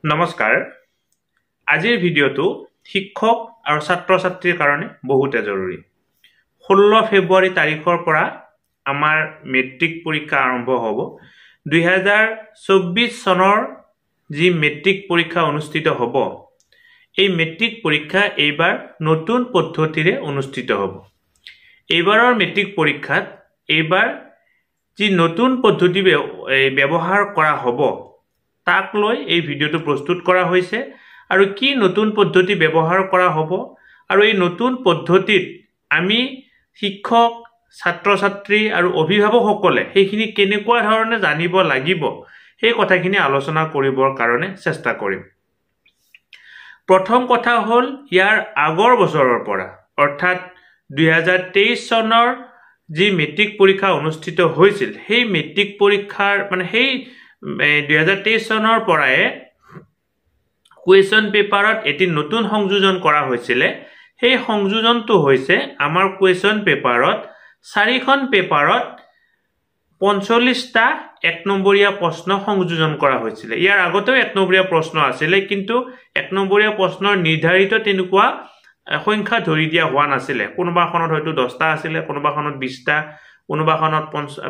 নমস্কাৰ আজিৰ ভিডিঅ'টো শিক্ষক আৰু ছাত্ৰ-ছাত্ৰীৰ কাৰণে বহুতে জৰুৰী 16 ফেব্ৰুৱাৰী তাৰিখৰ পৰা আমাৰ মেট্ৰিক পৰীক্ষা আৰম্ভ হ'ব 2024 চনৰ যি মেট্ৰিক পৰীক্ষা অনুষ্ঠিত হ'ব এই মেট্ৰিক পৰীক্ষা এইবাৰ নতুন পদ্ধতিৰে অনুষ্ঠিত হ'ব এইবাৰৰ মেট্ৰিক পৰীক্ষাত এইবাৰ যি নতুন পদ্ধতি ব্যৱহাৰ কৰা হ'ব তাক লৈ এই ভিডিওটো প্ৰস্তুত কৰা হৈছে আৰু কি নতুন পদ্ধতি ব্যৱহাৰ কৰা হ'ব আৰু এই নতুন পদ্ধতিত আমি শিক্ষক ছাত্ৰ-ছাত্ৰী আৰু অভিভাৱকসকলে সেইখিনি কেনেকুৱা ধৰণে জানিব লাগিব সেই কথাখিনি আলোচনা কৰিবৰ কাৰণে চেষ্টা কৰিম প্ৰথম কথা হ'ল ইয়াৰ আগৰ বছৰৰ পৰা অৰ্থাৎ 2023 চনৰ যি মেট্ৰিক পৰীক্ষা অনুষ্ঠিত হৈছিল সেই মেট্ৰিক পৰীক্ষাৰ মানে সেই 2023 চনৰ পৰাই কুৱেশ্যন পেপাৰত এটি নতুন সংযোজন কৰা হৈছিল সেই সংযোজনটো হৈছে আমাৰ কুৱেশ্যন পেপাৰত 4খন পেপাৰত 45টা 1 নম্বৰীয়া প্ৰশ্ন সংযোজন কৰা হৈছিল ইয়াৰ আগতেও 1 নম্বৰীয়া প্ৰশ্ন আছিল কিন্তু 1 নম্বৰীয়া প্ৰশ্নৰ নিৰ্ধাৰিত তেনেকুৱা সংখ্যা ধৰি দিয়া হোৱা নাছিল কোনোবাখনত হয়তো 10টা আছিল কোনোবাখনত 20টা কোনোবাখনত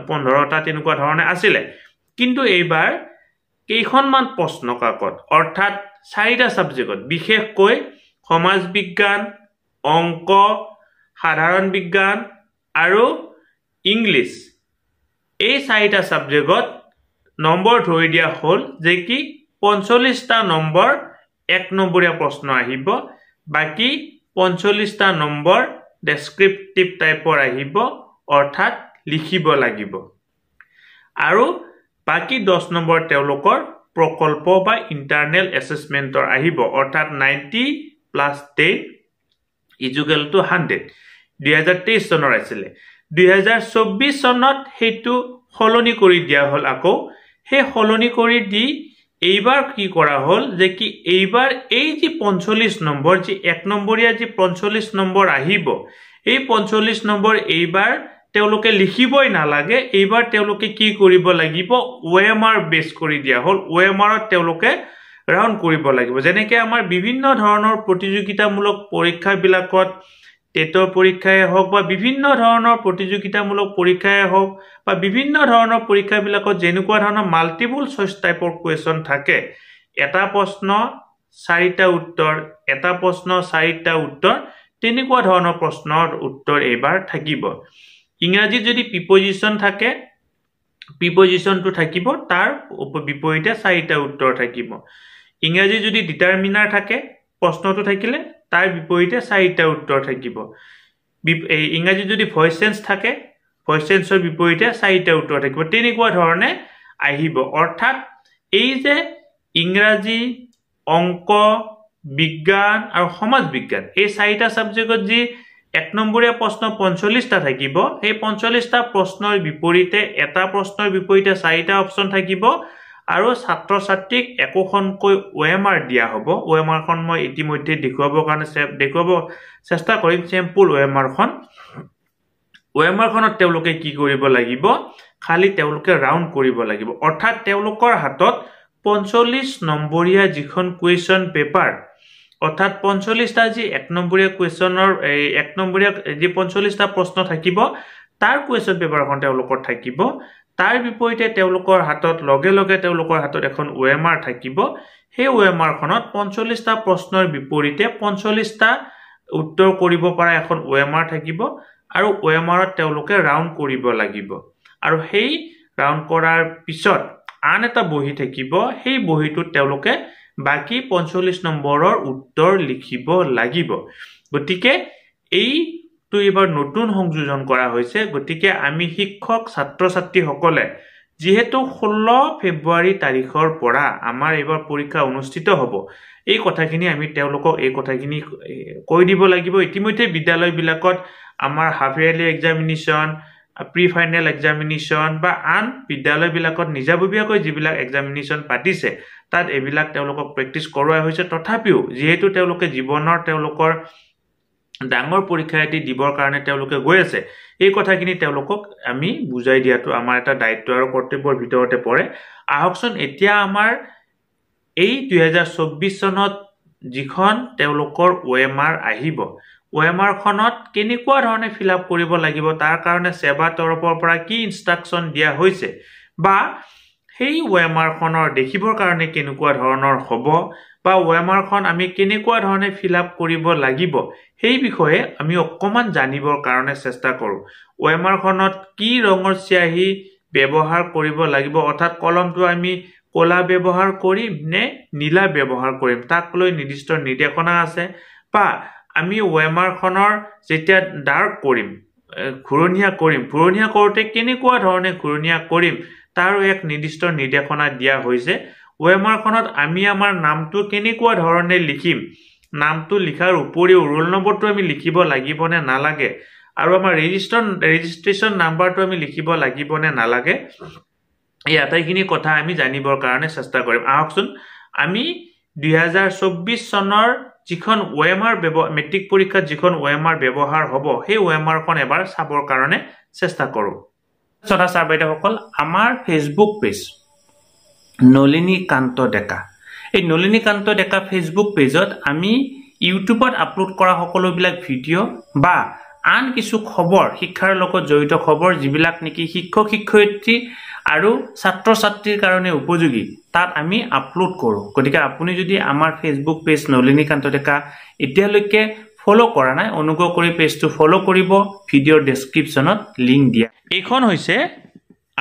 15টা তেনেকুৱা ধৰণে আছিল কিন্তু এইবাৰ কেইখনমান প্ৰশ্ন কাকত অৰ্থাৎ 4টা সাবজেক্টত বিশেষকৈ সমাজ বিজ্ঞান অংক সাধাৰণ বিজ্ঞান আৰু ইংলিশ এই 4টা সাবজেক্টত নম্বৰ ধৰি দিয়া হ'ল যে কি 45টা নম্বৰ 1 নম্বৰীয়া প্ৰশ্ন আহিব বাকি 45টা নম্বৰ ডেসক্ৰিপটিভ টাইপৰ আহিব অৰ্থাৎ লিখিব লাগিব আৰু বাকি 10 নম্বৰ তেওঁলোকৰ প্ৰকল্প বা ইন্টাৰনেল এসেসমেন্টৰ আহিব অৰ্থাৎ 90 + 10 = 100 2023 চনৰ আছিল 2024 চনত হেতু হলনি কৰি দিয়া হল আকৌ হে হলনি কৰি দি এইবাৰ কি কৰা হল যে কি এইবাৰ এই যে 45 নম্বৰ যে 1 নম্বৰীয়া যে 45 নম্বৰ আহিব এই 45 নম্বৰ এইবাৰ তেওঁলোকে লিখিবই নালাগে এইবাৰ তেওঁলোকে কি কৰিব লাগিব OMR বেস কৰি দিয়া হল OMR ত তেওঁলোকে ৰাউন্ড কৰিব লাগিব যেনেকৈ আমাৰ বিভিন্ন ধৰণৰ প্ৰতিযোগিতামূলক পৰীক্ষা বিলাকত টেটৰ পৰীক্ষাই হওক বা বিভিন্ন ধৰণৰ প্ৰতিযোগিতামূলক পৰীক্ষাই হওক বা বিভিন্ন ধৰণৰ পৰীক্ষা বিলাকত যেনেকুৱা ধৰণৰ মাল্টিপল চইচ টাইপৰ কোৱেশ্যন থাকে এটা প্ৰশ্ন 4টা উত্তৰ এটা প্ৰশ্ন 4টা উত্তৰ তেনেকুৱা ধৰণৰ প্ৰশ্নৰ উত্তৰ এবাৰ থাকিব ইংৰাজীত যদি প্ৰিপজিশন থাকে প্ৰিপজিশনটো থাকিব তাৰ বিপৰীতে 4টা উত্তৰ থাকিব ইংৰাজী যদি ডিটাৰমিনাৰ থাকে প্ৰশ্নটো থাকিলে তাৰ বিপৰীতে 4টা উত্তৰ থাকিব ইংৰাজী যদি ভয়েস চেঞ্জ থাকে ভয়েস চেঞ্জৰ বিপৰীতে 4টা উত্তৰ থাকিব তেনেকুৱা ধৰণে আহিব অৰ্থাৎ এই যে ইংৰাজী অংক বিজ্ঞান আৰু সমাজ বিজ্ঞান এই 4টা সাবজেক্টত যি 1 নম্বৰীয়া প্ৰশ্ন 45টা থাকিব এই 45টা প্ৰশ্নৰ বিপৰীতে এটা প্ৰশ্নৰ বিপৰীতে 4টা অপচন থাকিব আৰু ছাত্ৰ-ছাত্ৰীক একোখনকৈ OMR দিয়া হ'ব OMR খন মই ইতিমধ্যে দেখুৱাবৰ কাৰণে দেখুৱাব চেষ্টা কৰিম স্যাম্পল OMR খন OMR খনত তেওঁলোকে কি কৰিব লাগিব খালি তেওঁলোকে ৰাউন্ড কৰিব লাগিব অৰ্থাৎ তেওঁলোকৰ হাতত 45 নম্বৰীয়া যিখন কুৱেশ্যন পেপাৰ অৰ্থাৎ 45টা যি 1 নম্বৰীয়া কুৱেশ্যনৰ 1 নম্বৰীয়া যি 45টা প্ৰশ্ন থাকিব তাৰ কুৱেশ্যন পেপাৰখন তেওঁলোকৰ থাকিব তাৰ বিপৰীতে তেওঁলোকৰ হাতত লগে লগে তেওঁলোকৰ হাতত এখন OMR থাকিব সেই OMR খনত 45টা প্ৰশ্নৰ বিপৰীতে 45টা উত্তৰ কৰিব পৰা এখন OMR থাকিব আৰু OMR ত তেওঁলোকে ৰাউন্ড কৰিব লাগিব আৰু সেই ৰাউন্ড কৰাৰ পিছত আন এটা বহি থাকিব সেই বহিটোত তেওঁলোকে বাকি 45 নম্বৰৰ উত্তৰ লিখিব লাগিব গতিকে এই তো এবাৰ নতুন সংযোজন কৰা হৈছে গতিকে আমি শিক্ষক ছাত্ৰ-ছাত্ৰী সকলে যেহেতু 16 ফেব্ৰুৱাৰী তাৰিখৰ পৰা আমাৰ এবাৰ পৰীক্ষা অনুষ্ঠিত হ'ব এই কথাখিনি আমি তেওঁলোকক এই কথাখিনি কৈ দিব লাগিব ইতিমধ্যে বিদ্যালয় বিলাকত আমাৰ half yearly examination pre final examination বা আন বিদ্যালয় বিলাকত নিজাববীয়াকৈ যিবিলাক এক্সামিনেশন পাতিছে তাত এবিলাক তেওঁলোকক প্ৰেক্টিস কৰোৱা হৈছে তথাপিও যেহেতু তেওঁলোকে জীৱনৰ তেওঁলোকৰ ডাঙৰ পৰীক্ষা এটি দিবৰ কাৰণে তেওঁলোকে গৈ আছে এই কথাখিনি তেওঁলোকক আমি বুজাই দিয়াটো আমাৰ এটা দায়িত্ব আৰু কৰ্তব্যৰ ভিতৰতে পৰে আহকচোন এতিয়া আমাৰ এই 2024 চনত যিখন তেওঁলোকৰ OMR আহিব OMR খনত কেনেকুৱা ধৰণে ফিল আপ কৰিব লাগিব তাৰ কাৰণে সেৱা তৰফৰ পৰা কি ইনষ্ট্ৰাকচন দিয়া হৈছে বা সেই OMR খনৰ দেখিবৰ কাৰণে কেনেকুৱা ধৰণৰ হ'ব বা OMR খন আমি কেনেকুৱা ধৰণে ফিল আপ কৰিব লাগিব সেই বিষয়ে আমি অকমান জানিবৰ কাৰণে চেষ্টা কৰো OMR খনত কি ৰঙৰ চিয়াহী ব্যৱহাৰ কৰিব লাগিব অৰ্থাৎ কলমটো আমি কলা ব্যৱহাৰ কৰিম নে নীলা ব্যৱহাৰ কৰিম তাক লৈ নিৰ্দিষ্ট নিৰ্দেশনা আছে বা আমি OMR খনৰ যেতিয়া ডাৰ্ক কৰিম ঘূৰণীয়া কৰোতে কেনেকুৱা ধৰণে ঘূৰণীয়া কৰিম তাৰ এক নিৰ্দিষ্ট নিৰ্দেশনা দিয়া হৈছে OMR খনত আমি আমাৰ নামটো কেনেকুৱা ধৰণে লিখিম নামটো লিখাৰ উপৰিও ৰোল নম্বৰটো আমি লিখিব লাগিব নে নালাগে আৰু আমাৰ ৰেজিষ্ট্ৰেচন নাম্বাৰটো আমি লিখিব লাগিব নে নালাগে এই আটাইখিনি কথা আমি জানিবৰ কাৰণে চেষ্টা কৰিম আহকচোন আমি 2024 চনৰ যিখন OMR মেট্ৰিক পৰীক্ষাত যিখন OMR ব্যৱহাৰ হ'ব সেই OMR খন এবাৰ চাবৰ কাৰণে চেষ্টা কৰো ছটা ছাৰ-বাইদেউসকল আমাৰ ফেচবুক পেজ নলিনীকান্ত ডেকা এই নলিনীকান্ত ডেকা ফেচবুক পেজত আমি ইউটিউবত আপলোড কৰা সকলোবিলাক ভিডিঅ' বা আন কিছু খবৰ শিক্ষাৰ লগত জড়িত খবৰ যিবিলাক নেকি শিক্ষক শিক্ষয়িত্ৰী আৰু ছাত্ৰ ছাত্ৰীৰ কাৰণে উপযোগী তাত আমি আপলোড কৰো গতিকে আপুনি যদি আমাৰ ফেচবুক পেজ নলিনীকান্ত ডেকা এতিয়ালৈকে ফলো কৰা নাই অনুগ্ৰহ কৰি পেজটো ফলো কৰিব ভিডিঅ'ৰ ডেসক্ৰিপচনত লিংক দিয়া এইখন হৈছে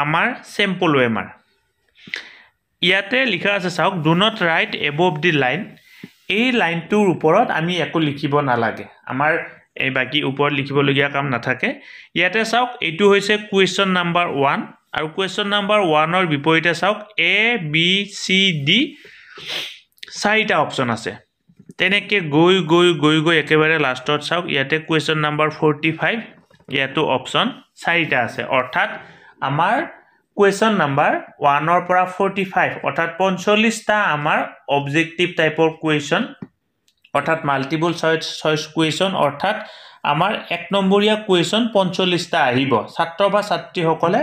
আমাৰ স্যাম্পল OMR ইয়াতে লিখা আছে চাওক do not right above the line এই লাইনটোৰ ওপৰত আমি একো লিখিব নালাগে আমাৰ এই বাকি ওপৰত লিখিবলগীয়া কাম নাথাকে ইয়াতে চাওক এইটো হৈছে কুৱেশ্চন নাম্বাৰ 1 আৰু কুৱেশ্চন নাম্বাৰ 1 ৰ বিপৰীতে চাওক A B C D চাৰিটা অপচন আছে তেনেকে গৈ একেবাৰে লাষ্টত চাওক ইয়াতে কুৱেশ্চন নাম্বাৰ 45 ইয়াতো অপচন চাৰিটা আছে অৰ্থাৎ আমাৰ কুৱেশ্চন নাম্বাৰ 1 ৰ পৰা 45 অৰ্থাৎ 45 টা আমাৰ অবজেক্টিভ টাইপৰ কুৱেশ্চন অৰ্থাৎ মাল্টিপল চয়েস কুৱেশ্চন অৰ্থাৎ আমাৰ এক নম্বৰীয়া কুৱেশ্চন 45 টা আহিব ছাত্ৰ বা ছাত্ৰী সকলে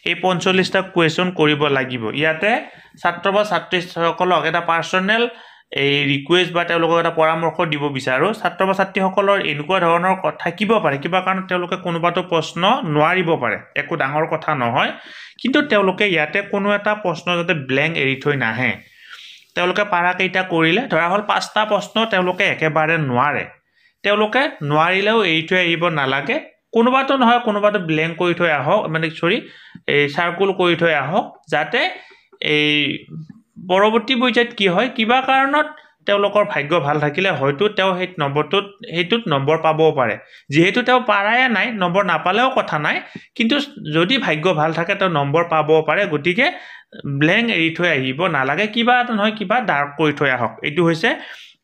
এই 45 টা কুৱেশ্চন কৰিব লাগিব ইয়াতে ছাত্ৰ বা ছাত্ৰী সকলক এটা পাৰ্সোনেল এই ৰিকুৱেষ্ট বা তেওঁলোকক এটা পৰামৰ্শ দিব বিচাৰো ছাত্ৰ বা ছাত্ৰী সকলৰ এনেকুৱা ধৰণৰ কথা থাকিব পাৰে কিবা কাৰণ তেওঁলোকে কোনোবাটো প্ৰশ্ন নোৱাৰিব পাৰে একো ডাঙৰ কথা নহয় কিন্তু তেওঁলোকে ইয়াতে কোনো এটা প্ৰশ্ন যাতে ব্ল্যাঙ্ক এৰি থৈ নাহে তেওঁলোকে পাৰা কেইটা কৰিলে ধৰা হল 5টা প্ৰশ্ন তেওঁলোকে একেবাৰে নোৱাৰে তেওঁলোকে নোৱাৰিলেও এৰি থৈ আহিব নালাগে কোনোবাটো নহয় কোনোবাটো ব্ল্যাঙ্ক কৰি থৈ আহক মানে এই সাৰ্কুল কৰি থৈ আহক যাতে এই পৰৱৰ্তী পৰ্যায়ত কি হয় কিবা কাৰণত তেওঁলোকৰ ভাগ্য ভাল থাকিলে হয়তো তেওঁ হেইটোত নম্বৰ পাবও পাৰে যেহেতু তেওঁ পাৰায়ে নাই নম্বৰ নাপালেও কথা নাই কিন্তু যদি ভাগ্য ভাল থাকে তেওঁ নম্বৰ পাবও পাৰে গতিকে ব্ল্যাঙ্ক এৰি থৈ আহিব নালাগে কিবা নহয় কিবা ডাৰ্ক কৰি থৈ আহক এইটো হৈছে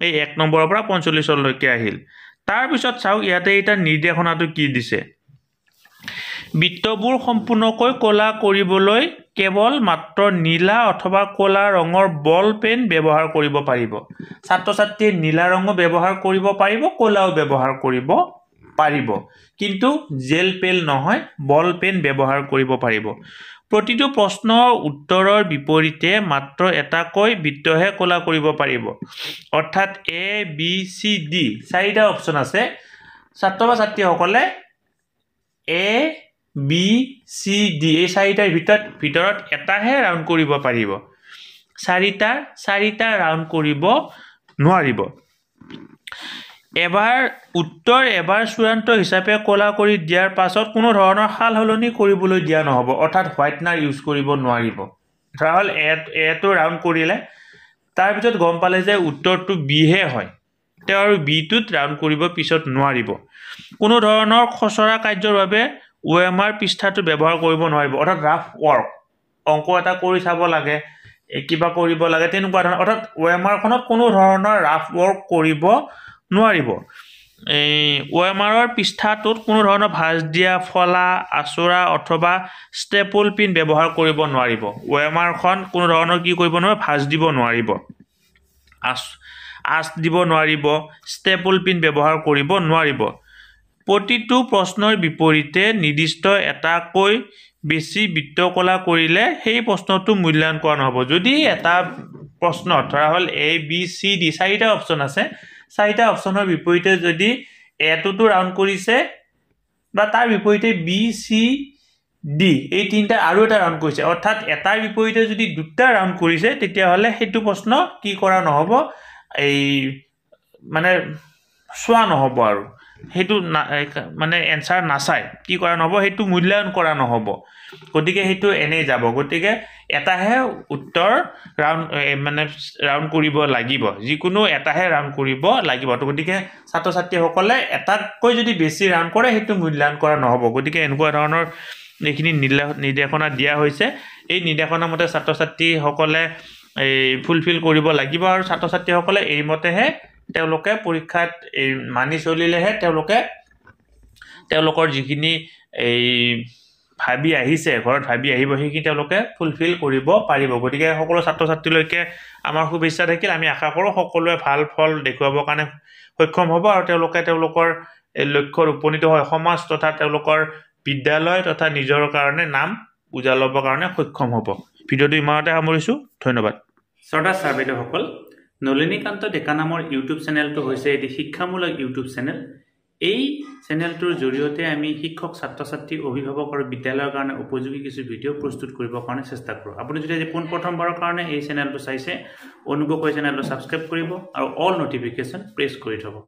এই 1 নম্বৰৰ পৰা 45 লৈকে আহিল তাৰ পিছত চাওক ইয়াতে এটা নিৰ্দেশনাটো কি দিছে বৃত্তবোৰ সম্পূৰ্ণকৈ কলা কৰিবলৈ কেৱল মাত্ৰ নীলা অথবা কলা ৰঙৰ বল পেন ব্যৱহাৰ কৰিব পাৰিব ছাত্ৰ ছাত্ৰীয়ে নীলা ৰঙো ব্যৱহাৰ কৰিব পাৰিব কলাও ব্যৱহাৰ কৰিব পাৰিব কিন্তু জেল পেন নহয় বল পেন ব্যৱহাৰ কৰিব পাৰিব প্ৰতিটো প্ৰশ্নৰ উত্তৰৰ বিপৰীতে মাত্ৰ এটাকৈ বৃত্তহে কলা কৰিব পাৰিব অৰ্থাৎ A B C D চাৰিটা অপচন আছে ছাত্ৰ বা ছাত্ৰী সকলে A B C D এই চাৰিটাৰ ভিতৰত এটাহে ৰাউন্ড কৰিব পাৰিব চাৰিটা ৰাউন্ড কৰিব নোৱাৰিব উত্তৰ এবাৰ চূড়ান্ত হিচাপে কলা কৰি দিয়াৰ পাছত কোনো ধৰণৰ সালসলনি কৰিবলৈ দিয়া নহব অৰ্থাৎ হোৱাইটনাৰ ইউজ কৰিব নোৱাৰিব ধৰা হল A টো ৰাউন্ড কৰিলে তাৰ পিছত গম পালে যে উত্তৰটো B হে হয় তেওঁ আৰু B টোত ৰাউন্ড কৰিব পিছত নোৱাৰিব কোনো ধৰণৰ খচৰা কাৰ্যৰ বাবে OMR পৃষ্ঠাটো ব্যৱহাৰ কৰিব নোৱাৰিব অৰ্থাৎ ৰাফ ওয়াৰ্ক অংক এটা কৰি চাব লাগে কিবা কৰিব লাগে তেনেকুৱা ধৰণৰ অৰ্থাৎ OMR খনত কোনো ধৰণৰ ৰাফ ওয়াৰ্ক কৰিব নোৱাৰিব এই OMR ৰ পৃষ্ঠাটোত কোনো ধৰণৰ ভাঁজ দিয়া ফলা আচৰা অথবা ষ্টেপল পিন ব্যৱহাৰ কৰিব নোৱাৰিব OMR খন কোনো ধৰণৰ কি কৰিব নোৱাৰিব ভাঁজ দিব নোৱাৰিব আঁচ দিব নোৱাৰিব ষ্টেপল পিন ব্যৱহাৰ কৰিব নোৱাৰিব প্ৰতিটো প্ৰশ্নৰ বিপৰীতে নিৰ্দিষ্ট এটাকৈ বেছি বৃত্ত কলা কৰিলে সেই প্ৰশ্নটো মূল্যায়ন কৰা নহব যদি এটা প্ৰশ্ন ধৰা হল A B C D চাৰিটা অপচন আছে চাৰিটা অপচনৰ বিপৰীতে যদি A টো ৰাউন্ড কৰিছে বা তাৰ বিপৰীতে B C D এই তিনটা আৰু এটা ৰাউন্ড কৰিছে অৰ্থাৎ এটাৰ বিপৰীতে যদি দুটা ৰাউন্ড কৰিছে তেতিয়া হলে হেতু প্ৰশ্ন কি কৰা নহব এই মানে সোৱা নহব আৰু হেতু মানে এনসাৰ নাচাই কি কৰা নহব হেতু মূল্যায়ন কৰা নহব গতিকে হেতু এনে যাব গতিকে এটাহে উত্তৰ ৰাউন্ড মানে ৰাউন্ড কৰিব লাগিব যিকোনো এটাহে ৰাউন্ড কৰিব লাগিব তো গতিকে ছাত্ৰ ছাত্ৰী সকলে এটাতকৈ যদি বেছি ৰাউন্ড কৰে হেতু মূল্যায়ন কৰা নহব গতিকে এনেকুৱা ধৰণৰ এইখিনি নিৰ্দেশনা দিয়া হৈছে এই নিৰ্দেশনা মতে ছাত্ৰ ছাত্ৰী সকলে এই ফুলফিল কৰিব লাগিব আৰু ছাত্ৰ ছাত্ৰী সকলে এই মতেহে তেওঁলোকে পৰীক্ষাত এই মানি চলিলেহে তেওঁলোকৰ যিখিনি এই ভাবি আহিছে ঘৰত ভাবি আহিব সেইখিনি তেওঁলোকে ফুলফিল কৰিব পাৰিব গতিকে সকলো ছাত্ৰ ছাত্ৰীলৈকে আমাৰ শুভেচ্ছা থাকিল আমি আশা কৰো সকলোৱে ভাল ফল দেখুৱাবৰ কাৰণে সক্ষম হ'ব আৰু তেওঁলোকৰ লক্ষ্যত উপনীত হয় সমাজ তথা তেওঁলোকৰ বিদ্যালয় তথা নিজৰ কাৰণে নাম উজালবৰ কাৰণে সক্ষম হ'ব ভিডিওটো ইমানতে সামৰিছো ধন্যবাদ শ্ৰদ্ধা ছাৰ-বাইদেউসকল নলিনীকান্ত ডেকা নামৰ ইউটিউব চেনেলটো হৈছে এটি শিক্ষামূলক ইউটিউব চেনেল এই চেনেলটোৰ জৰিয়তে আমি শিক্ষক ছাত্ৰ ছাত্ৰী অভিভাৱক আৰু বিদ্যালয়ৰ কাৰণে উপযোগী কিছু ভিডিও প্ৰস্তুত কৰিবৰ কাৰণে চেষ্টা কৰো আপুনি যদি আজি প্ৰথমবাৰৰ কাৰণে এই চেনেলটো চাইছে অনুগ্ৰহ কৰি চেনেলটো সাবস্ক্ৰাইব কৰিব আৰু অল নটিফিকেশন প্ৰেছ কৰি থব